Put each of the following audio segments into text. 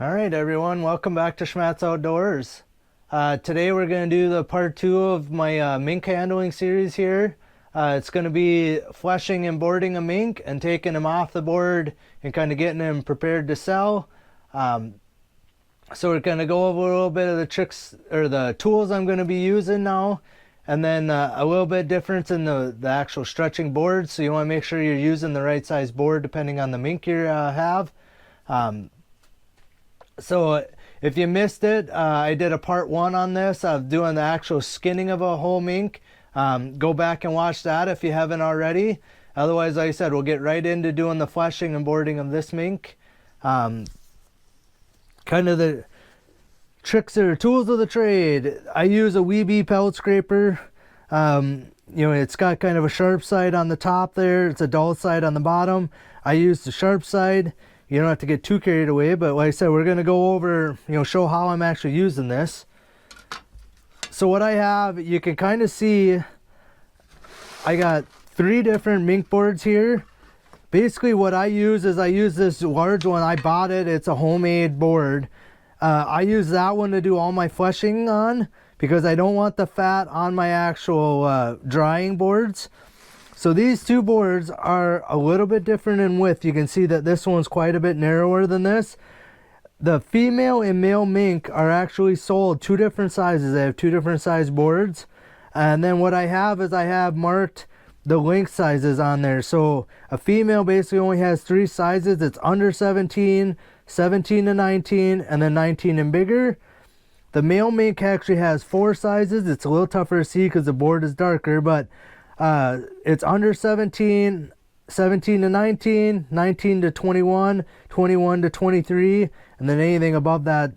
All right, everyone, welcome back to Schmattz Outdoors. Today we're going to do the part 2 of my mink handling series here. It's going to be fleshing and boarding a mink and taking him off the board and kind of getting him prepared to sell. So we're going to go over a little bit of the tricks or the tools I'm going to be using now, and then a little bit difference in the actual stretching board. So you want to make sure you're using the right size board depending on the mink you have. So if you missed it, I did a part 1 on this of doing the actual skinning of a whole mink. Go back and watch that if you haven't already. Otherwise, like I said, we'll get right into doing the fleshing and boarding of this mink. Kind of the tricks or tools of the trade. I use a Weeby pellet scraper. It's got kind of a sharp side on the top there. It's a dull side on the bottom. I use the sharp side. You don't have to get too carried away, but like I said, we're going to go over, show how I'm actually using this. So what I have, you can kind of see, I got 3 different mink boards here. Basically what I use is I use this large one. I bought it. It's a homemade board. I use that one to do all my fleshing on because I don't want the fat on my actual drying boards. So these 2 boards are a little bit different in width. You can see that this one's quite a bit narrower than this. The female and male mink are actually sold 2 different sizes. I have 2 different size boards. And then what I have is I have marked the length sizes on there. So a female basically only has 3 sizes. It's under 17, 17 to 19, and then 19 and bigger. The male mink actually has 4 sizes. It's a little tougher to see because the board is darker, but it's under 17, 17 to 19, 19 to 21, 21 to 23, and then anything above that,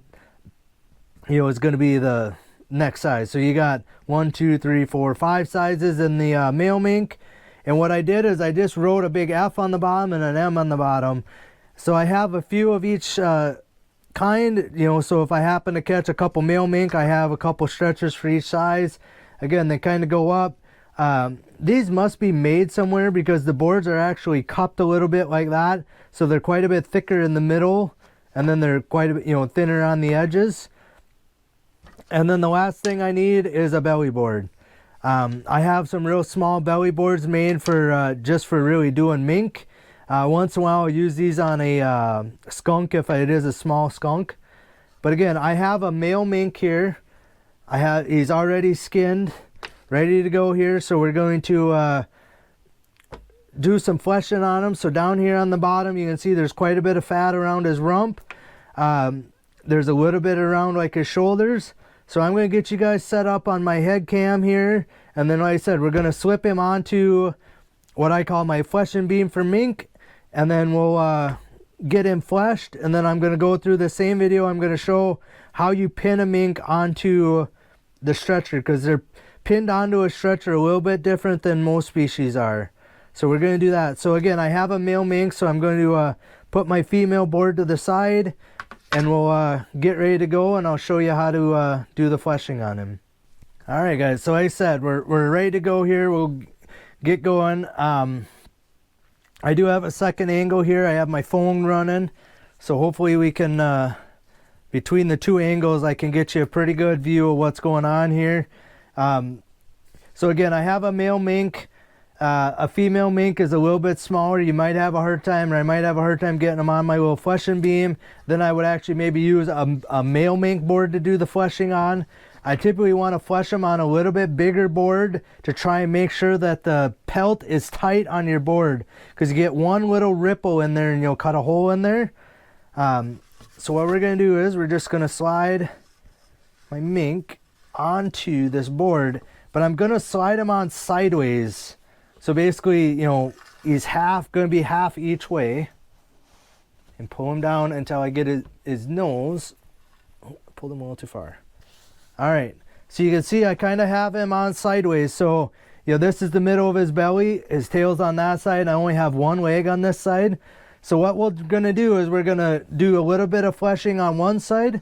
is going to be the next size. So you got 1, 2, 3, 4, 5 sizes in the male mink. And what I did is I just wrote a big F on the bottom and an M on the bottom. So I have a few of each kind, so if I happen to catch a couple male mink, I have a couple stretchers for each size. Again, they kind of go up. These must be made somewhere because the boards are actually cupped a little bit like that. So they're quite a bit thicker in the middle, and then they're quite a bit, thinner on the edges. And then the last thing I need is a belly board. I have some real small belly boards made for just for really doing mink. Once in a while I'll use these on a skunk if it is a small skunk. But again, I have a male mink here. He's already skinned, ready to go here. So we're going to do some fleshing on him. So down here on the bottom, you can see there's quite a bit of fat around his rump. There's a little bit around like his shoulders. So I'm going to get you guys set up on my head cam here. And then like I said, we're going to slip him onto what I call my fleshing beam for mink. And then we'll get him fleshed. And then I'm going to go through the same video. I'm going to show how you pin a mink onto the stretcher, because they're pinned onto a stretcher a little bit different than most species are. So we're going to do that. So again, I have a male mink, so I'm going to put my female board to the side, and we'll get ready to go, and I'll show you how to do the fleshing on him. All right, guys, so like I said, we're ready to go here. We'll get going. I do have a second angle here. I have my phone running, so hopefully we can, between the 2 angles, I can get you a pretty good view of what's going on here. So again, I have a male mink. A female mink is a little bit smaller. You might have a hard time, or I might have a hard time getting them on my little fleshing beam. Then I would actually maybe use a male mink board to do the fleshing on. I typically want to flesh them on a little bit bigger board to try and make sure that the pelt is tight on your board, because you get one little ripple in there and you'll cut a hole in there. So what we're going to do is we're just going to slide my mink onto this board, but I'm going to slide him on sideways. So basically, he's going to be half each way, and pull him down until I get his nose. Oh, I pulled him a little too far. All right, so you can see I kind of have him on sideways. So, this is the middle of his belly. His tail's on that side. I only have one leg on this side. So what we're going to do is we're going to do a little bit of fleshing on one side,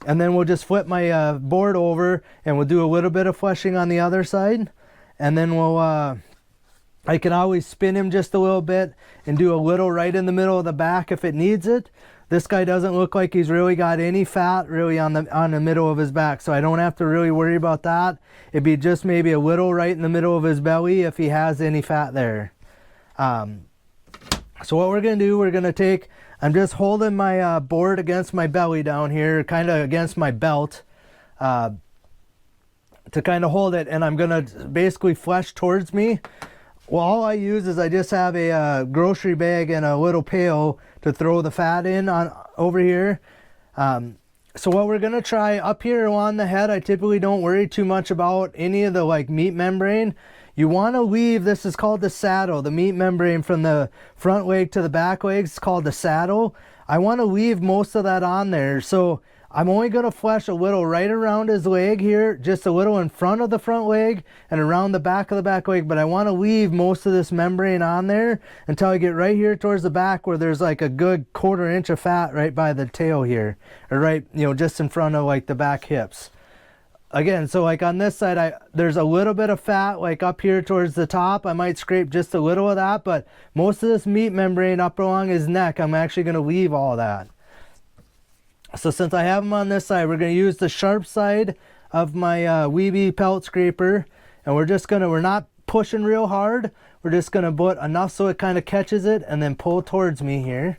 and then we'll just flip my board over, and we'll do a little bit of fleshing on the other side. And then we'll I can always spin him just a little bit and do a little right in the middle of the back if it needs it. This guy doesn't look like he's really got any fat really on the middle of his back, so I don't have to really worry about that. It'd be just maybe a little right in the middle of his belly if he has any fat there. So what we're going to do, we're going to take, I'm just holding my board against my belly down here, kind of against my belt, to kind of hold it, and I'm going to basically flesh towards me. Well, all I use is I just have a grocery bag and a little pail to throw the fat in on over here. So what we're going to try up here on the head, I typically don't worry too much about any of the like meat membrane. You want to leave, this is called the saddle, the meat membrane from the front leg to the back legs is called the saddle. I want to leave most of that on there. So I'm only going to flesh a little right around his leg here, just a little in front of the front leg and around the back of the back leg, but I want to leave most of this membrane on there until I get right here towards the back where there's like a good 1/4 inch of fat right by the tail here, or right, you know, just in front of like the back hips. Again, so like on this side, there's a little bit of fat like up here towards the top. I might scrape just a little of that, but most of this meat membrane up along his neck, I'm actually going to leave all that. So since I have them on this side, we're going to use the sharp side of my Weeby pelt scraper, and we're not pushing real hard. We're just going to put enough so it kind of catches it and then pull towards me here.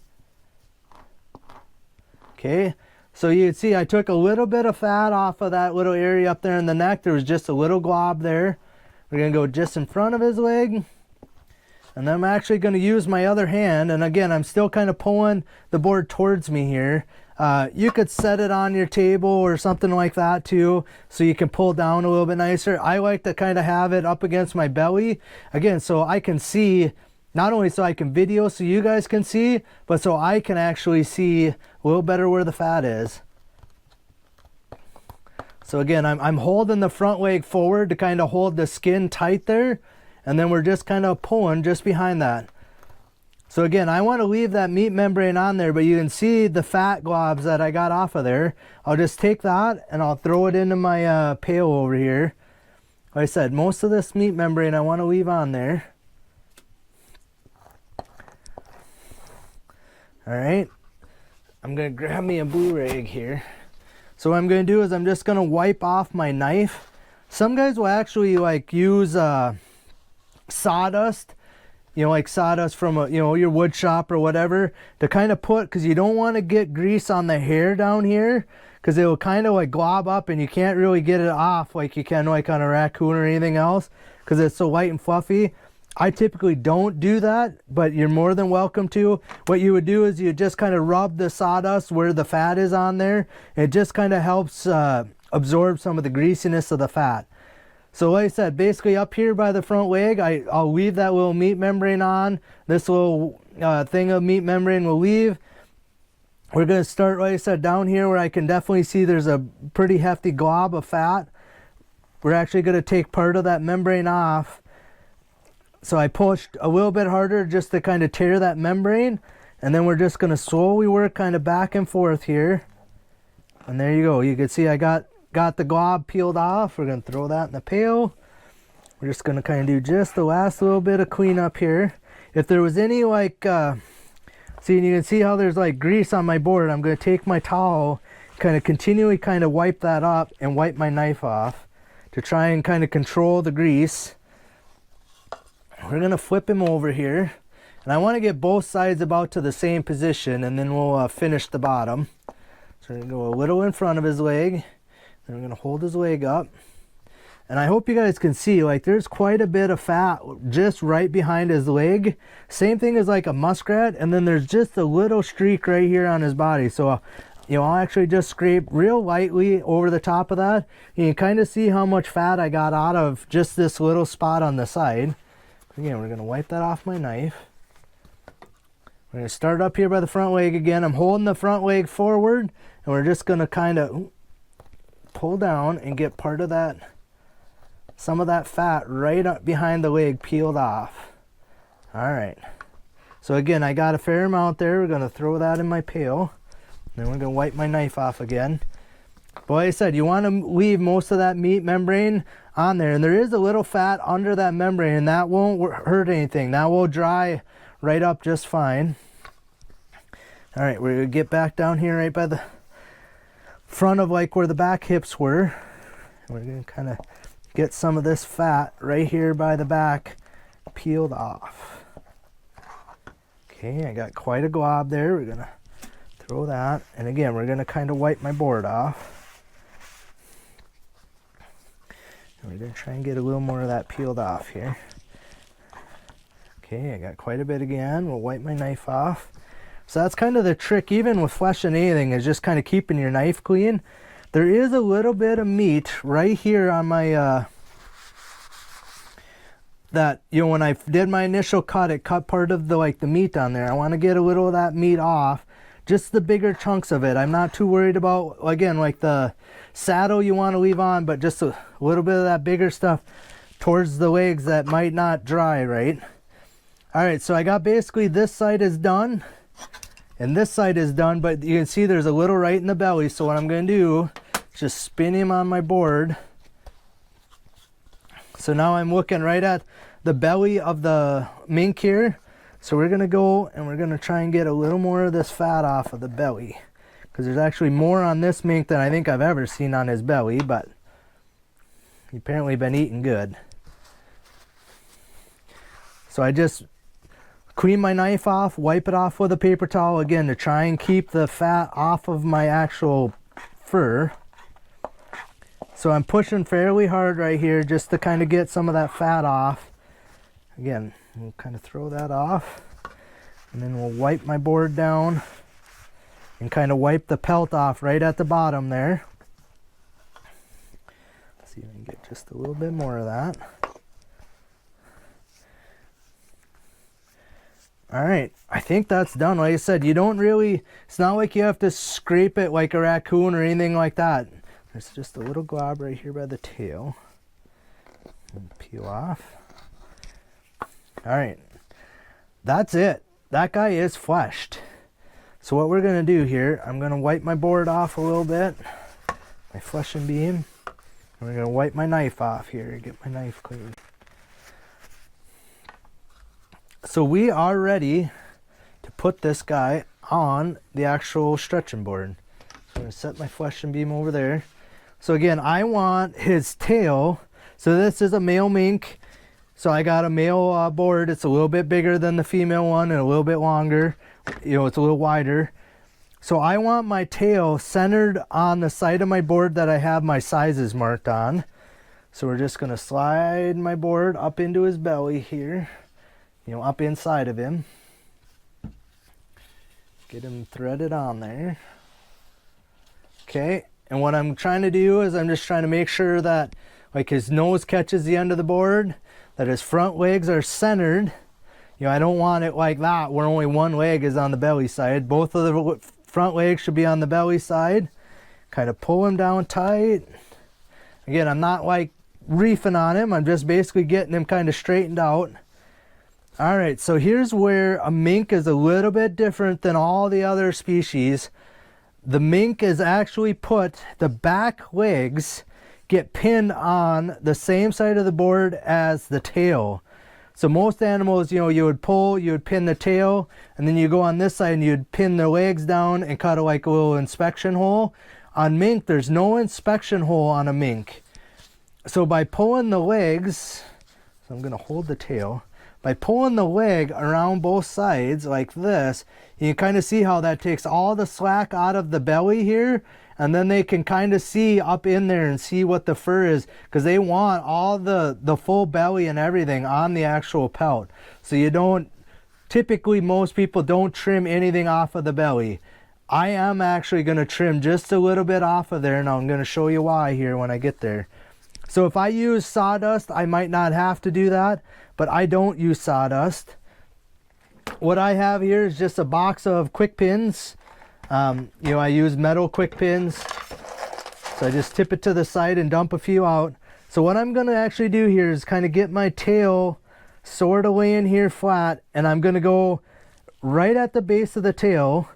Okay, so you can see I took a little bit of fat off of that little area up there in the neck. There was just a little glob there. We're going to go just in front of his leg. And then I'm actually going to use my other hand, and again, I'm still kind of pulling the board towards me here. You could set it on your table or something like that too, so you can pull down a little bit nicer. I like to kind of have it up against my belly, again, so I can see, not only so I can video so you guys can see, but so I can actually see a little better where the fat is. So again, I'm holding the front leg forward to kind of hold the skin tight there, and then we're just kind of pulling just behind that. So again, I want to leave that meat membrane on there, but you can see the fat globs that I got off of there. I'll just take that and I'll throw it into my pail over here. Like I said, most of this meat membrane I want to leave on there. Alright, I'm going to grab me a blue rag here. So what I'm going to do is I'm just going to wipe off my knife. Some guys will actually like use sawdust, you know, like sawdust from a, you know, your wood shop or whatever, to kind of put, because you don't want to get grease on the hair down here, because it will kind of like glob up and you can't really get it off like you can like on a raccoon or anything else, because it's so light and fluffy. I typically don't do that, but you're more than welcome to. What you would do is you just kind of rub the sawdust where the fat is on there. It just kind of helps absorb some of the greasiness of the fat. So like I said, basically up here by the front leg, I'll leave that little meat membrane on. This little thing of meat membrane will leave. We're going to start, like I said, down here where I can definitely see there's a pretty hefty glob of fat. We're actually going to take part of that membrane off. So I pushed a little bit harder just to kind of tear that membrane. And then we're just going to slowly work kind of back and forth here. And there you go. You can see I got the glob peeled off. We're going to throw that in the pail. We're just going to kind of do just the last little bit of cleanup here. If there was any like, see, you can see how there's like grease on my board. I'm going to take my towel, kind of continually kind of wipe that up and wipe my knife off to try and kind of control the grease. We're going to flip him over here. And I want to get both sides about to the same position, and then we'll finish the bottom. So we're going to go a little in front of his leg. Then we're going to hold his leg up. And I hope you guys can see, like, there's quite a bit of fat just right behind his leg. Same thing as like a muskrat. And then there's just a little streak right here on his body. So, you know, I'll actually just scrape real lightly over the top of that. You can kind of see how much fat I got out of just this little spot on the side. Again, we're going to wipe that off my knife. We're going to start up here by the front leg again. I'm holding the front leg forward, and we're just going to kind of pull down and get part of that, some of that fat right up behind the leg peeled off. All right. So again, I got a fair amount there. We're going to throw that in my pail. Then we're going to wipe my knife off again. But like I said, you want to leave most of that meat membrane on there. And there is a little fat under that membrane, and that won't hurt anything. That will dry right up just fine. All right, we're going to get back down here right by the front of like where the back hips were. We're going to kind of get some of this fat right here by the back peeled off. Okay, I got quite a glob there. We're going to throw that. And again, we're going to kind of wipe my board off. And we're going to try and get a little more of that peeled off here. Okay, I got quite a bit again. We'll wipe my knife off. So that's kind of the trick, even with fleshing anything, is just kind of keeping your knife clean. There is a little bit of meat right here on my, that, you know, when I did my initial cut, it cut part of the, like, the meat on there. I want to get a little of that meat off. Just the bigger chunks of it. I'm not too worried about, again, like the saddle you want to leave on, but just a little bit of that bigger stuff towards the legs that might not dry right. All right, so I got basically this side is done and this side is done, but you can see there's a little right in the belly. So what I'm going to do is just spin him on my board. So now I'm looking right at the belly of the mink here. So we're going to go and we're going to try and get a little more of this fat off of the belly, because there's actually more on this mink than I think I've ever seen on his belly, but he's apparently been eating good. So I just clean my knife off, wipe it off with a paper towel again to try and keep the fat off of my actual fur. So I'm pushing fairly hard right here just to kind of get some of that fat off. Again, we'll kind of throw that off, and then we'll wipe my board down and kind of wipe the pelt off right at the bottom there. Let's see if I can get just a little bit more of that. All right, I think that's done. Like I said, you don't really, it's not like you have to scrape it like a raccoon or anything like that. There's just a little glob right here by the tail. And peel off. All right, that's it. That guy is fleshed. So what we're gonna do here, I'm gonna wipe my board off a little bit, my fleshing beam. And we're gonna wipe my knife off here, get my knife clean. So we are ready to put this guy on the actual stretching board. So I'm gonna set my fleshing beam over there. So again, I want his tail. So this is a male mink. So I got a male board. It's a little bit bigger than the female one and a little bit longer. You know, it's a little wider. So I want my tail centered on the side of my board that I have my sizes marked on. So we're just going to slide my board up into his belly here. You know, up inside of him. Get him threaded on there. Okay. And what I'm trying to do is I'm just trying to make sure that like his nose catches the end of the board, that his front legs are centered. You know, I don't want it like that where only one leg is on the belly side. Both of the front legs should be on the belly side. Kind of pull him down tight. Again, I'm not like reefing on him. I'm just basically getting him kind of straightened out. All right, so here's where a mink is a little bit different than all the other species. The mink is actually put, the back legs get pinned on the same side of the board as the tail. So most animals, you know, you would pull, you would pin the tail, and then you go on this side and you'd pin the legs down and cut like a little inspection hole. On mink, there's no inspection hole on a mink. So by pulling the legs, so I'm gonna hold the tail, by pulling the leg around both sides like this, you can kind of see how that takes all the slack out of the belly here, and then they can kind of see up in there and see what the fur is, because they want all the full belly and everything on the actual pelt. So you don't, typically most people don't trim anything off of the belly. I am actually going to trim just a little bit off of there, and I'm going to show you why here when I get there. So if I use sawdust, I might not have to do that, but I don't use sawdust. What I have here is just a box of quick pins. You know, I use metal quick pins. So I just tip it to the side and dump a few out. So what I'm going to actually do here is kind of get my tail sort of laying here flat, and I'm going to go right at the base of the tail.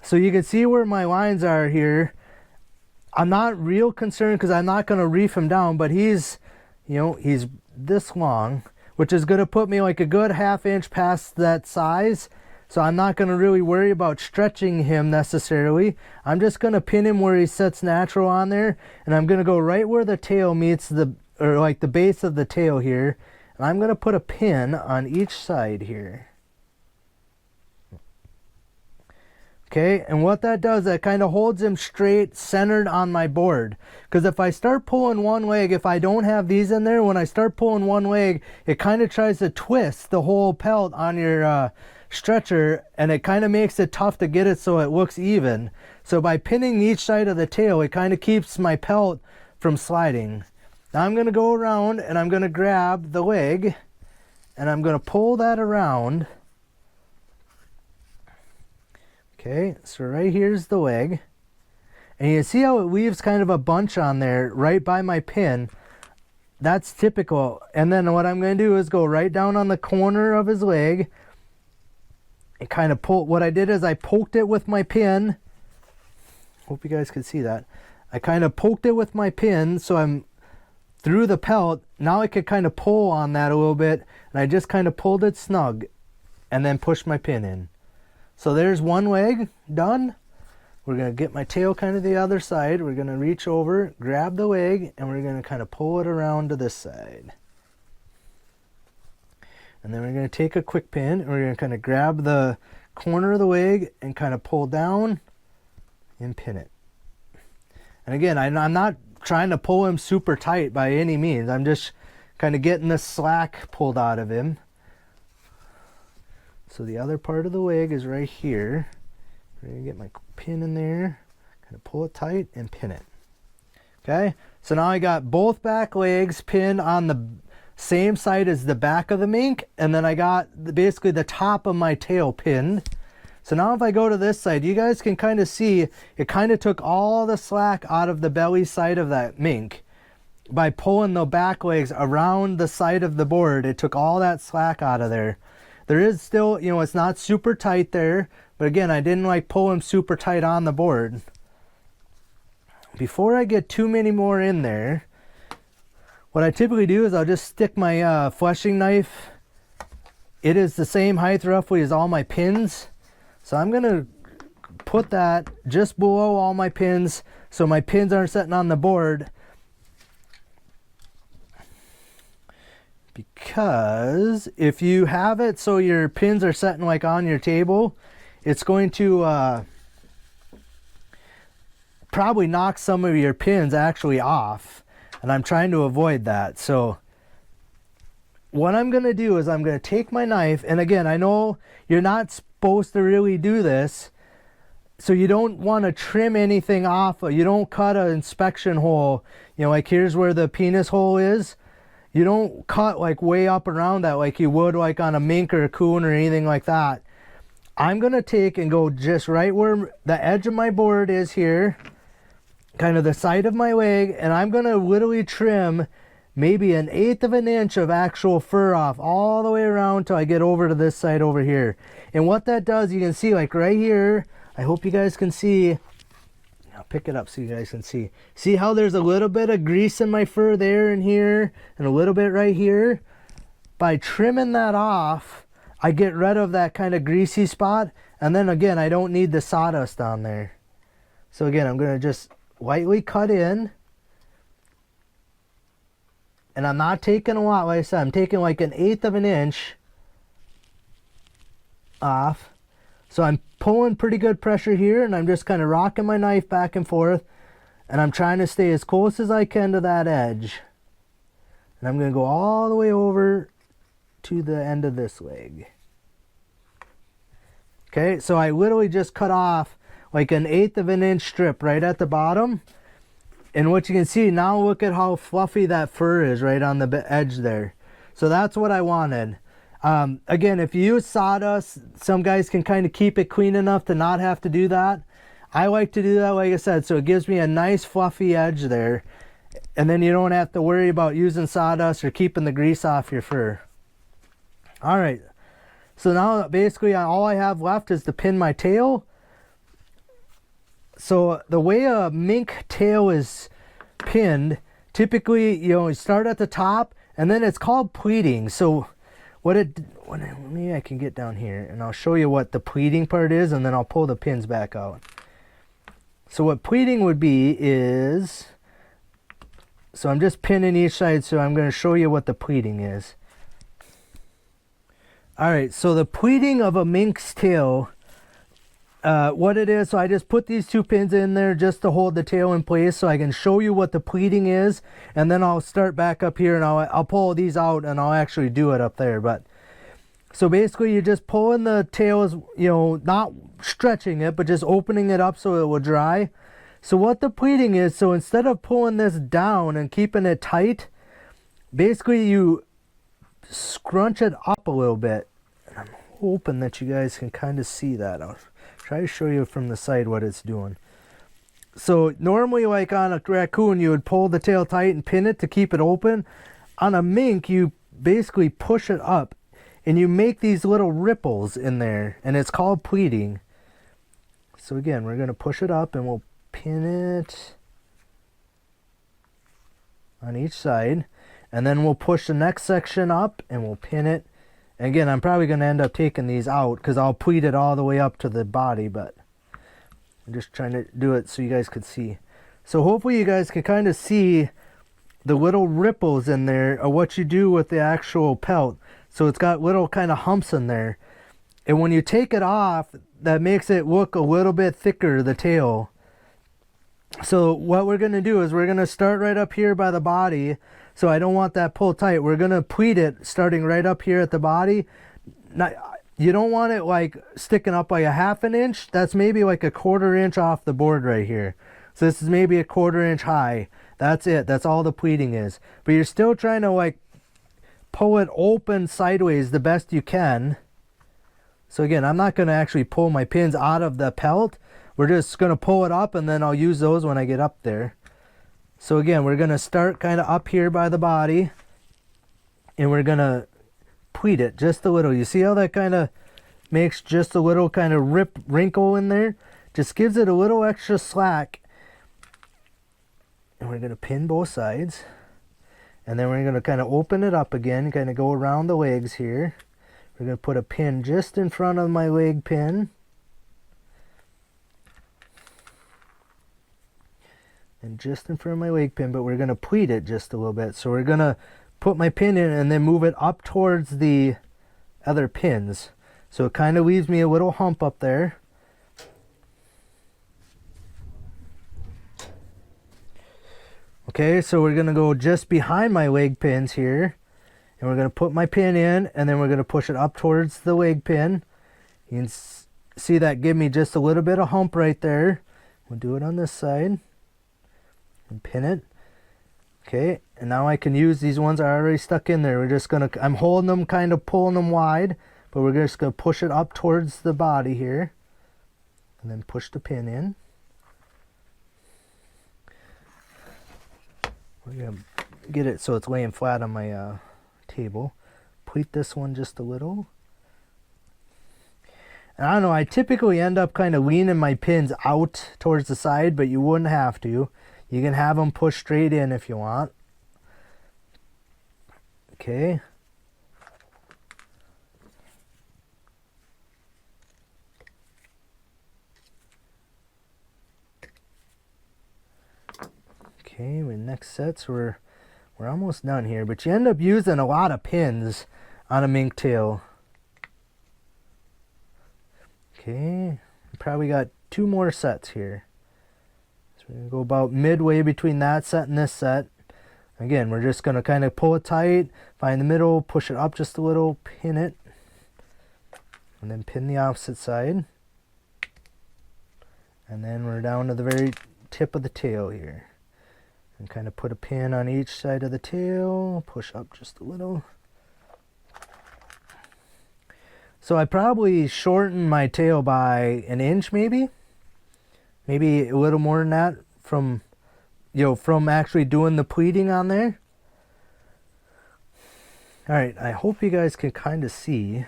So you can see where my lines are here. I'm not real concerned because I'm not going to reef him down, but he's, you know, he's this long, which is going to put me like a good 1/2 inch past that size. So I'm not going to really worry about stretching him necessarily. I'm just going to pin him where he sits natural on there. And I'm going to go right where the tail meets or like the base of the tail here. And I'm going to put a pin on each side here. Okay, and what that does, that kind of holds him straight, centered on my board. Because if I start pulling one leg, if I don't have these in there, when I start pulling one leg, it kind of tries to twist the whole pelt on your stretcher, and it kind of makes it tough to get it so it looks even. So by pinning each side of the tail, it kind of keeps my pelt from sliding. Now I'm going to go around and I'm going to grab the leg and I'm going to pull that around. Okay, so right here's the leg. And you see how it leaves kind of a bunch on there right by my pin. That's typical. And then what I'm going to do is go right down on the corner of his leg and kind of pull. What I did is I poked it with my pin. Hope you guys can see that. I kind of poked it with my pin so I'm through the pelt. Now I could kind of pull on that a little bit. And I just kind of pulled it snug and then pushed my pin in. So there's one leg done. We're going to get my tail kind of the other side. We're going to reach over, grab the leg, and we're going to kind of pull it around to this side. And then we're going to take a quick pin, and we're going to kind of grab the corner of the leg and kind of pull down and pin it. And again, I'm not trying to pull him super tight by any means. I'm just kind of getting the slack pulled out of him. So the other part of the leg is right here. I'm going to get my pin in there, kind of pull it tight and pin it. Okay, so now I got both back legs pinned on the same side as the back of the mink, and then I got basically the top of my tail pinned. So now if I go to this side, you guys can kind of see it kind of took all the slack out of the belly side of that mink. By pulling the back legs around the side of the board, it took all that slack out of there. There is still, you know, it's not super tight there, but again, I didn't like pull him super tight on the board. Before I get too many more in there, what I typically do is I'll just stick my fleshing knife. It is the same height roughly as all my pins. So I'm going to put that just below all my pins so my pins aren't sitting on the board. Because if you have it so your pins are sitting like on your table, it's going to probably knock some of your pins actually off. And I'm trying to avoid that. So what I'm going to do is I'm going to take my knife. And again, I know you're not supposed to really do this. So you don't want to trim anything off. You don't cut an inspection hole. You know, like here's where the penis hole is. You don't cut like way up around that like you would like on a mink or a coon or anything like that. I'm going to take and go just right where the edge of my board is here, kind of the side of my leg, and I'm going to literally trim maybe 1/8 of an inch of actual fur off all the way around till I get over to this side over here. And what that does, you can see like right here, I hope you guys can see. I'll pick it up so you guys can see. See how there's a little bit of grease in my fur there and here and a little bit right here? By trimming that off, I get rid of that kind of greasy spot. And then again, I don't need the sawdust on there. So again, I'm going to just lightly cut in. And I'm not taking a lot, like I said. I'm taking like 1/8 of an inch off. So I'm pulling pretty good pressure here, and I'm just kind of rocking my knife back and forth, and I'm trying to stay as close as I can to that edge. And I'm going to go all the way over to the end of this leg. Okay, so I literally just cut off like 1/8 of an inch strip right at the bottom. And what you can see now, look at how fluffy that fur is right on the edge there. So that's what I wanted. Again, if you use sawdust, some guys can kind of keep it clean enough to not have to do that. I like to do that, like I said, so it gives me a nice fluffy edge there. And then you don't have to worry about using sawdust or keeping the grease off your fur. All right, so now basically all I have left is to pin my tail. So the way a mink tail is pinned, typically, you start at the top, and then it's called pleating. So maybe I can get down here, and I'll show you what the pleating part is, and then I'll pull the pins back out. So what pleating would be is, so I'm just pinning each side, so I'm going to show you what the pleating is. Alright, so the pleating of a mink's tail, what it is, so I just put these 2 pins in there just to hold the tail in place so I can show you what the pleating is, and then I'll start back up here and I'll pull these out and I'll actually do it up there. But so basically you're just pulling the tails, not stretching it, but just opening it up so it will dry. So what the pleating is, so instead of pulling this down and keeping it tight, basically you scrunch it up a little bit. And I'm hoping that you guys can kind of see that. I'll try to show you from the side what it's doing. So normally, like on a raccoon, you would pull the tail tight and pin it to keep it open. On a mink, you basically push it up and you make these little ripples in there, and it's called pleating. So again, we're going to push it up and we'll pin it on each side, and then we'll push the next section up and we'll pin it. And again, I'm probably going to end up taking these out because I'll pleat it all the way up to the body, but I'm just trying to do it so you guys could see. So hopefully you guys can kind of see the little ripples in there of what you do with the actual pelt. So it's got little kind of humps in there. And when you take it off, that makes it look a little bit thicker, the tail. So what we're going to do is we're going to start right up here by the body. So I don't want that pulled tight. We're going to pleat it starting right up here at the body. Now, you don't want it like sticking up like a 1/2 inch. That's maybe like a 1/4 inch off the board right here. So this is maybe a 1/4 inch high. That's it. That's all the pleating is. But you're still trying to like pull it open sideways the best you can. So again, I'm not going to actually pull my pins out of the pelt. We're just going to pull it up, and then I'll use those when I get up there. So again, we're going to start kind of up here by the body, and we're going to pleat it just a little. You see how that kind of makes just a little kind of wrinkle in there? Just gives it a little extra slack. And we're going to pin both sides. And then we're going to kind of open it up again, kind of go around the legs here. We're going to put a pin just in front of my leg pin. And just in front of my leg pin, but we're going to pleat it just a little bit. So we're going to put my pin in and then move it up towards the other pins. So it kind of leaves me a little hump up there. Okay, so we're going to go just behind my leg pins here. And we're going to put my pin in, and then we're going to push it up towards the leg pin. You can see that give me just a little bit of hump right there. We'll do it on this side. And pin it. Okay, and now I can use these ones that are already stuck in there. We're just going to, I'm holding them, kind of pulling them wide, but we're just going to push it up towards the body here. And then push the pin in. We're going to get it so it's laying flat on my table. Pleat this one just a little. And I don't know, I typically end up kind of leaning my pins out towards the side, but you wouldn't have to. You can have them push straight in if you want. Okay. Okay, my next sets, we're almost done here, but you end up using a lot of pins on a mink tail. Okay, probably got 2 more sets here. So we're going to go about midway between that set and this set. Again, we're just going to kind of pull it tight, find the middle, push it up just a little, pin it, and then pin the opposite side. And then we're down to the very tip of the tail here. And kind of put a pin on each side of the tail, push up just a little. So I probably shortened my tail by 1 inch maybe a little more than that from from actually doing the pleating on there. All right, I hope you guys can kind of see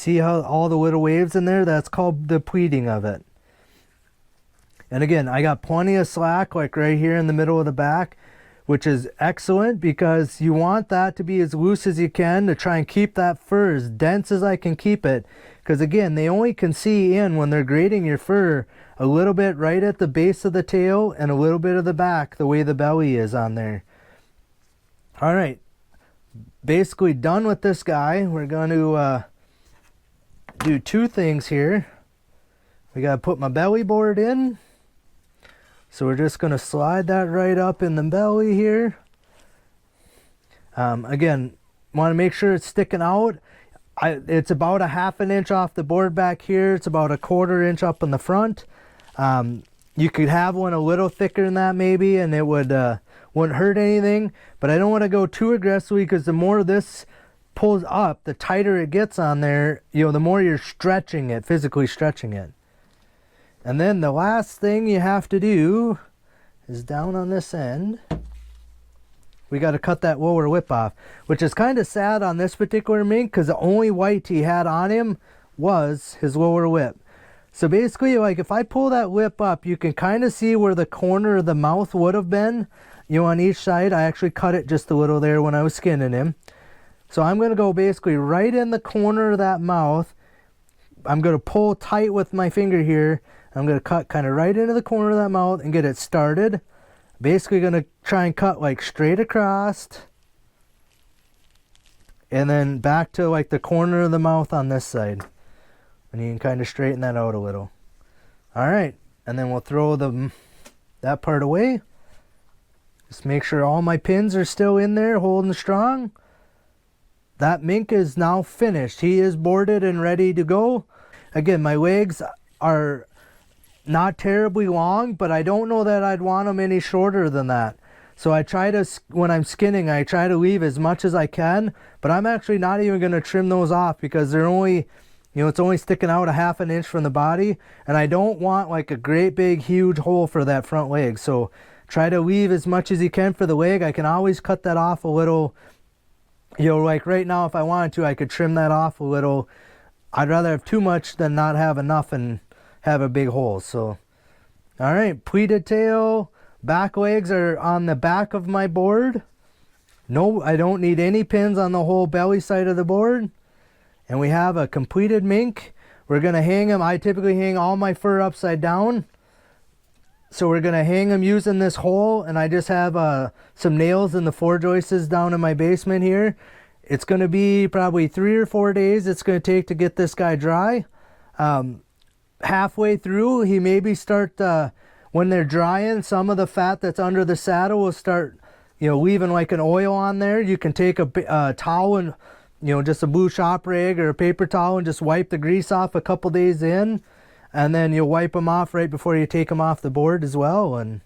how all the little waves in there, that's called the pleating of it. And again, I got plenty of slack like right here in the middle of the back, which is excellent because you want that to be as loose as you can to try and keep that fur as dense as I can keep it. Because again, they only can see in when they're grading your fur a little bit right at the base of the tail and a little bit of the back, the way the belly is on there. All right, basically done with this guy. We're going to do two things here. We got to put my belly board in. So we're just going to slide that right up in the belly here. Again, want to make sure it's sticking out. It's about a 1/2 inch off the board back here. It's about a 1/4 inch up in the front. You could have one a little thicker than that maybe, and it wouldn't hurt anything. But I don't want to go too aggressively, because the more this pulls up, the tighter it gets on there, you know, the more you're stretching it, physically stretching it. And then the last thing you have to do is down on this end, we got to cut that lower lip off, which is kind of sad on this particular mink because the only white he had on him was his lower lip. So basically, like if I pull that lip up, you can kind of see where the corner of the mouth would have been, you know, on each side. I actually cut it just a little there when I was skinning him. So I'm going to go basically right in the corner of that mouth. I'm going to pull tight with my finger here. I'm going to cut kind of right into the corner of that mouth and get it started. Basically going to try and cut like straight across. And then back to like the corner of the mouth on this side. And you can kind of straighten that out a little. Alright, and then we'll throw that part away. Just make sure all my pins are still in there holding strong. That mink is now finished. He is boarded and ready to go. Again, my legs are not terribly long, but I don't know that I'd want them any shorter than that. So I try to, when I'm skinning, I try to leave as much as I can, but I'm actually not even going to trim those off because they're only, you know, it's only sticking out a 1/2 inch from the body, and I don't want like a great big huge hole for that front leg. So try to leave as much as you can for the leg. I can always cut that off a little, you know, like right now if I wanted to, I could trim that off a little. I'd rather have too much than not have enough and have a big hole. So all right, pleated tail, back legs are on the back of my board. No, I don't need any pins on the whole belly side of the board. And we have a completed mink. We're going to hang him. I typically hang all my fur upside down. So we're going to hang him using this hole, and I just have some nails in the 4 joists down in my basement here. It's going to be probably 3 or 4 days it's going to take to get this guy dry. Halfway through, he maybe start, when they're drying, some of the fat that's under the saddle will start, you know, leaving like an oil on there. You can take a towel and, you know, just a blue shop rag or a paper towel and just wipe the grease off a couple days in. And then you'll wipe them off right before you take them off the board as well. And